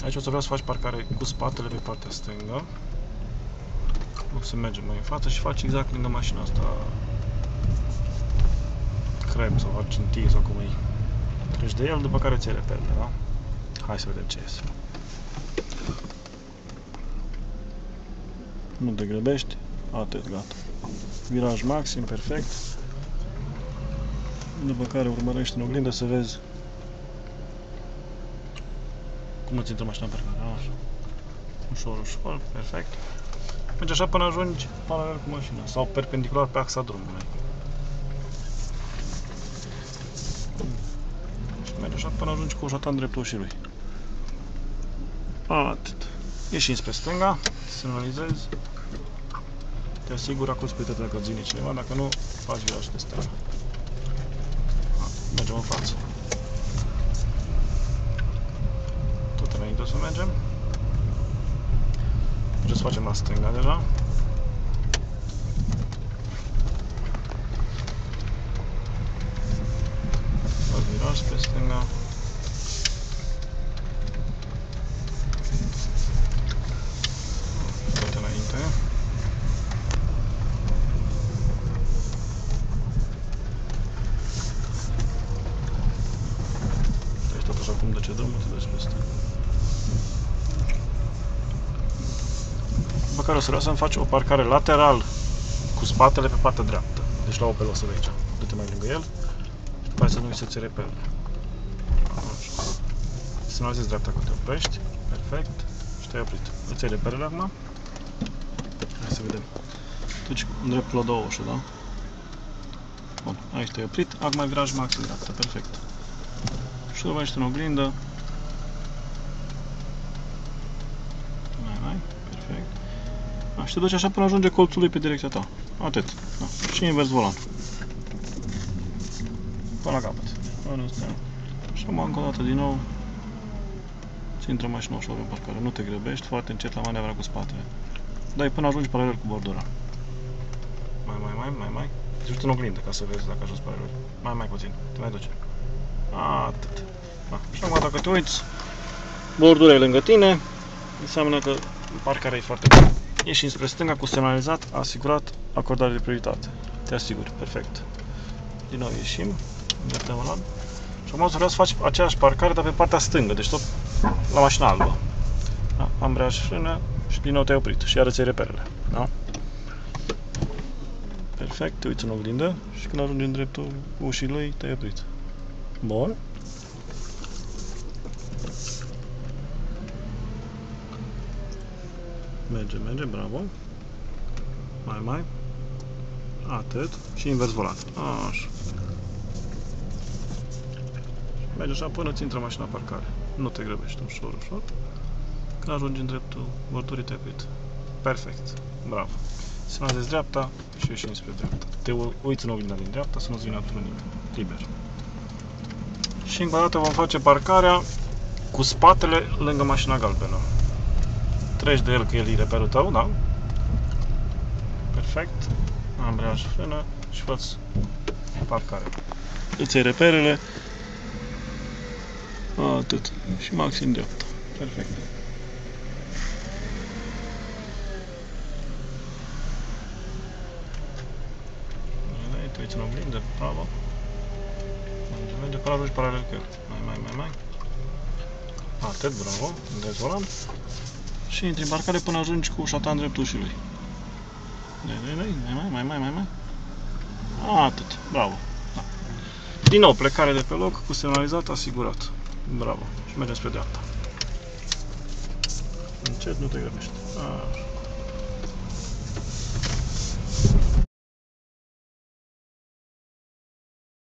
Aici o să vreau să faci parcare cu spatele pe partea stângă. O să mergem mai în față și faci exact lângă mașina asta. Crem sau faci întie sau cum e. Treci de el, după care ți-ai reperele, da? Hai să vedem ce iese. Nu te grăbești. Atât, gata. Viraj maxim, perfect. După care urmărești în oglindă să vezi cum îți intră mașina în parcare. Așa. Ușor, ușor, perfect. Mergi așa până ajungi paralel cu mașina sau perpendicular pe axa drumului. Și mergi așa până ajungi cu ușata în dreptul ușii lui. Atât. Ieși spre stânga, semnalizezi. Te asiguri acolo spre dacă îți vine cineva, dacă nu, faci viraj de stânga. Mergem în față. Tot înainte o să mergem. Mergem să facem la stânga deja. Fac viraj spre stânga. Tot înainte. Deci tot așa cum duce drumul, te duci spre stânga. După care o să vreau să-mi faci o parcare lateral cu spatele pe partea dreaptă. Deci la Opel o să vei aici. Du-te mai lângă el și după aceea să nu uiți să-ți repere. Semnalizezi dreapta când te oprești. Perfect. Și te-ai oprit. Îți iei reperele acum. Hai să vedem. Duci în dreptul la două ușă, da? Bun. Aici te-ai oprit. Acum viraj maxim dreapta. Perfect. Și urmărești în oglindă. Perfect. Și te duci așa până ajunge colțul lui pe direcția ta. Atât. Da. Și invers volan. Până la capăt. Și acum încă o dată din nou. Ți intră mașina ușor în parcare. Nu te grăbești, foarte încet la manevra cu spatele. Dai până ajungi paralel cu bordura. Mai. Te duci în oglindă ca să vezi dacă ajungi paralel. Mai puțin. Te mai duci. Atât. Da. Și acum dacă te uiți, bordura e lângă tine. Înseamnă că parcarea e foarte bună. Ieși spre stânga cu semnalizat, asigurat, acordare de prioritate. Te asiguri, perfect. Din nou ieșim, îndreptăm la. Și acum o să vreau să faci aceeași parcare, dar pe partea stângă, deci tot la mașina albă. Da? Ambreiaj, frână și din nou te-ai oprit și iară ți-ai reperele. Da? Perfect, te uiți în oglindă și când ajungi în dreptul ușii lui, te-ai oprit. Bun. Merge, bravo. Mai. Atât. Și invers volan. Așa. Mergi așa până ți intră mașina în parcare. Nu te grăbești, ușor. Când ajungi în dreptul bordurii, te-ai oprit. Perfect. Bravo. Semnalizezi dreapta și ieși spre dreapta. Te uiți în oglinda din dreapta să nu-ți vină absolut nimic. Liber. Și încă o dată vom face parcarea cu spatele lângă mașina galbenă. Treci de el că el e reperul tău, da? Perfect. Ambreiaj, frână și fă-ți parcare. Îți iei reperele. Atât. Și maxim dreapta. Perfect. Te uiți în oglindă, bravo. Merge până ajungi paralel cu el. Mai. Atât, bravo. Îndrepți volan. Și intri în parcare până ajungi cu ușa ta în dreptul ușii lui. Mai. Atât, bravo. Da. Din nou, plecare de pe loc cu semnalizat asigurat. Bravo. Și mergem spre dreapta. Încet, nu te grăbești. Așa.